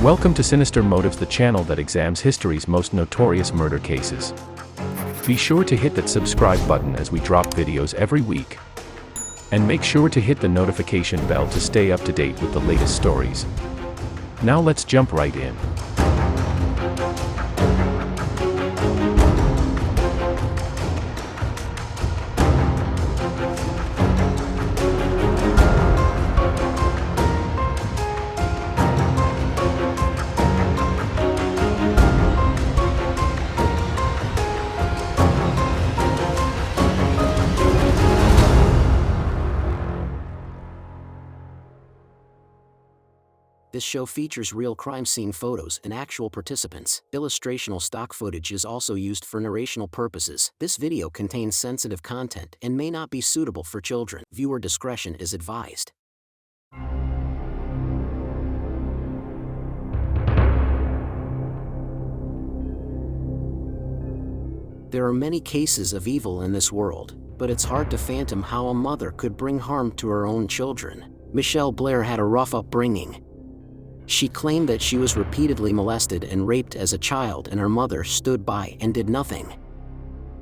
Welcome to Sinister Motives, the channel that examines history's most notorious murder cases. Be sure to hit that subscribe button as we drop videos every week. And make sure to hit the notification bell to stay up to date with the latest stories. Now let's jump right in. This show features real crime scene photos and actual participants. Illustrational stock footage is also used for narrational purposes. This video contains sensitive content and may not be suitable for children. Viewer discretion is advised. There are many cases of evil in this world, but it's hard to fathom how a mother could bring harm to her own children. Mitchelle Blair had a rough upbringing. She claimed that she was repeatedly molested and raped as a child, and her mother stood by and did nothing.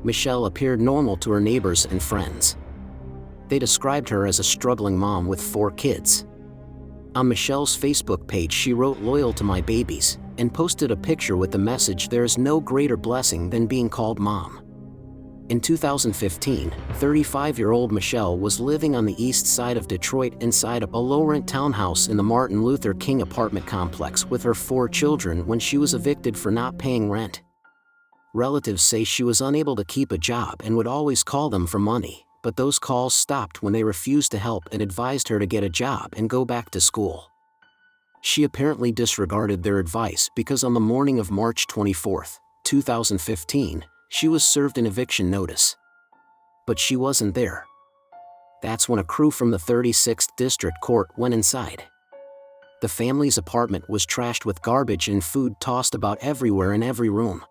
Mitchelle appeared normal to her neighbors and friends. They described her as a struggling mom with 4 kids. On Mitchelle's Facebook page, she wrote "Loyal to my babies" and posted a picture with the message, "There is no greater blessing than being called mom." In 2015, 35-year-old Mitchelle was living on the east side of Detroit inside a low-rent townhouse in the Martin Luther King apartment complex with her 4 children when she was evicted for not paying rent. Relatives say she was unable to keep a job and would always call them for money, but those calls stopped when they refused to help and advised her to get a job and go back to school. She apparently disregarded their advice because on the morning of March 24, 2015, she was served an eviction notice. But she wasn't there. That's when a crew from the 36th District Court went inside. The family's apartment was trashed with garbage and food tossed about everywhere in every room.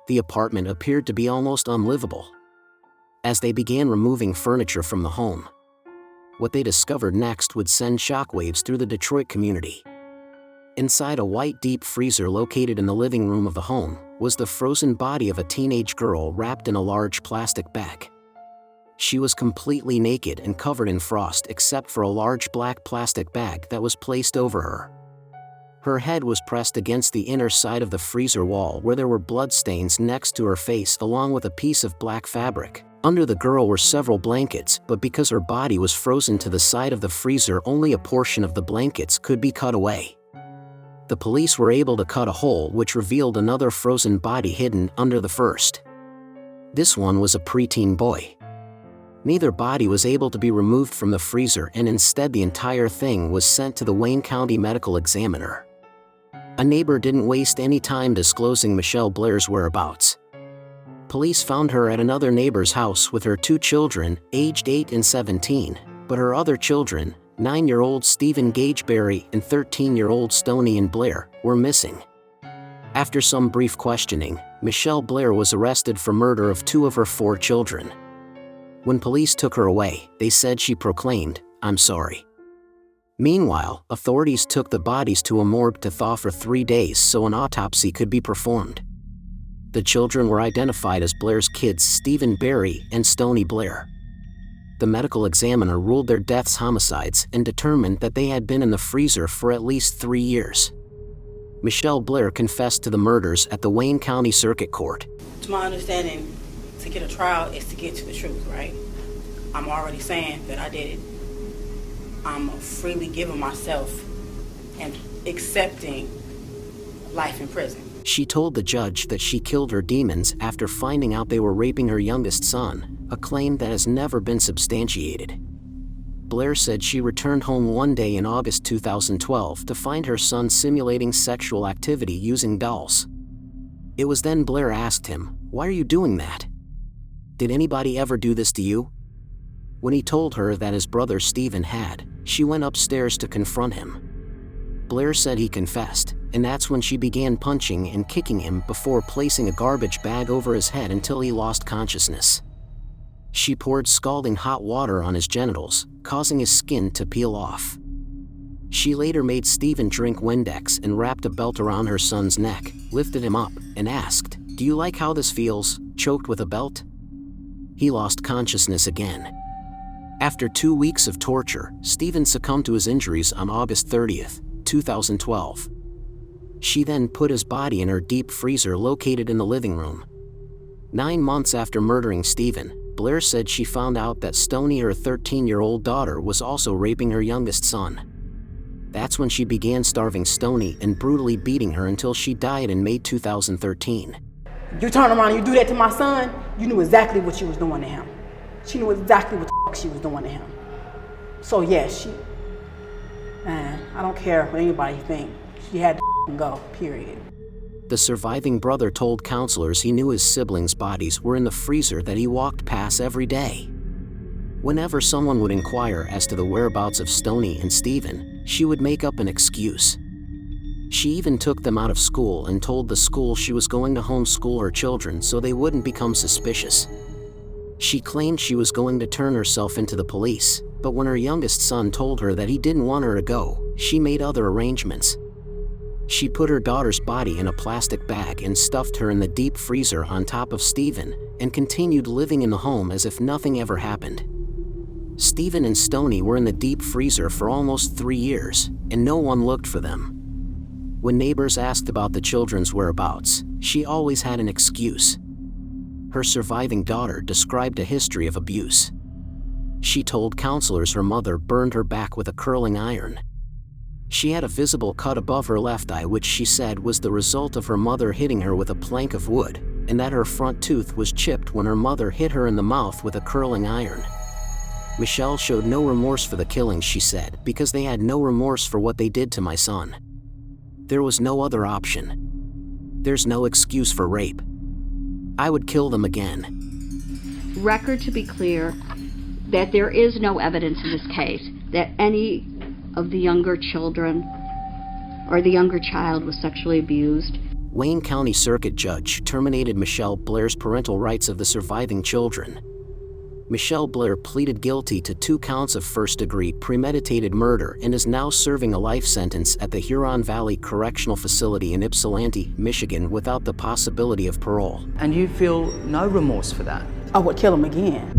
The apartment appeared to be almost unlivable. As they began removing furniture from the home, what they discovered next would send shockwaves through the Detroit community. Inside a white deep freezer located in the living room of the home was the frozen body of a teenage girl wrapped in a large plastic bag. She was completely naked and covered in frost except for a large black plastic bag that was placed over her. Her head was pressed against the inner side of the freezer wall where there were blood stains next to her face along with a piece of black fabric. Under the girl were several blankets, but because her body was frozen to the side of the freezer, only a portion of the blankets could be cut away. The police were able to cut a hole which revealed another frozen body hidden under the first. This one was a preteen boy. Neither body was able to be removed from the freezer, and instead the entire thing was sent to the Wayne County Medical Examiner. A neighbor didn't waste any time disclosing Mitchelle Blair's whereabouts. Police found her at another neighbor's house with her 2 children, aged 8 and 17, but her other children, 9-year-old Stephen Gageberry and 13-year-old Stoney and Blair, were missing. After some brief questioning, Mitchelle Blair was arrested for murder of 2 of her 4 children. When police took her away, they said she proclaimed, "I'm sorry." Meanwhile, authorities took the bodies to a morgue to thaw for 3 days so an autopsy could be performed. The children were identified as Blair's kids, Stephen Berry and Stoney Blair. The medical examiner ruled their deaths homicides and determined that they had been in the freezer for at least 3 years. Mitchelle Blair confessed to the murders at the Wayne County Circuit Court. To my understanding, to get a trial is to get to the truth, right? I'm already saying that I did it. I'm freely giving myself and accepting life in prison. She told the judge that she killed her demons after finding out they were raping her youngest son, a claim that has never been substantiated. Blair said she returned home one day in August 2012 to find her son simulating sexual activity using dolls. It was then Blair asked him, "Why are you doing that? Did anybody ever do this to you?" When he told her that his brother Stephen had, she went upstairs to confront him. Blair said he confessed, and that's when she began punching and kicking him before placing a garbage bag over his head until he lost consciousness. She poured scalding hot water on his genitals, causing his skin to peel off. She later made Stephen drink Windex and wrapped a belt around her son's neck, lifted him up, and asked, "Do you like how this feels, choked with a belt?" He lost consciousness again. After 2 weeks of torture, Stephen succumbed to his injuries on August 30th, 2012. She then put his body in her deep freezer located in the living room. 9 months after murdering Stephen, Blair said she found out that Stoney, her 13-year-old daughter, was also raping her youngest son. That's when she began starving Stoney and brutally beating her until she died in May 2013. You turn around and you do that to my son, you knew exactly what she was doing to him. She knew exactly what the fuck she was doing to him. So yeah, I don't care what anybody think. She had to go, period. The surviving brother told counselors he knew his siblings' bodies were in the freezer that he walked past every day. Whenever someone would inquire as to the whereabouts of Stoney and Stephen, she would make up an excuse. She even took them out of school and told the school she was going to homeschool her children so they wouldn't become suspicious. She claimed she was going to turn herself into the police, but when her youngest son told her that he didn't want her to go, she made other arrangements. She put her daughter's body in a plastic bag and stuffed her in the deep freezer on top of Stephen, and continued living in the home as if nothing ever happened. Stephen and Stoney were in the deep freezer for almost 3 years, and no one looked for them. When neighbors asked about the children's whereabouts, she always had an excuse. Her surviving daughter described a history of abuse. She told counselors her mother burned her back with a curling iron. She had a visible cut above her left eye, which she said was the result of her mother hitting her with a plank of wood, and that her front tooth was chipped when her mother hit her in the mouth with a curling iron. Mitchelle showed no remorse for the killings, she said, because they had no remorse for what they did to my son. There was no other option. There's no excuse for rape. I would kill them again. Record to be clear that there is no evidence in this case that any of the younger children or the younger child was sexually abused. Wayne County Circuit Judge terminated Mitchelle Blair's parental rights of the surviving children. Mitchelle Blair pleaded guilty to 2 counts of first-degree premeditated murder and is now serving a life sentence at the Huron Valley Correctional Facility in Ypsilanti, Michigan, without the possibility of parole. And you feel no remorse for that? I would kill him again.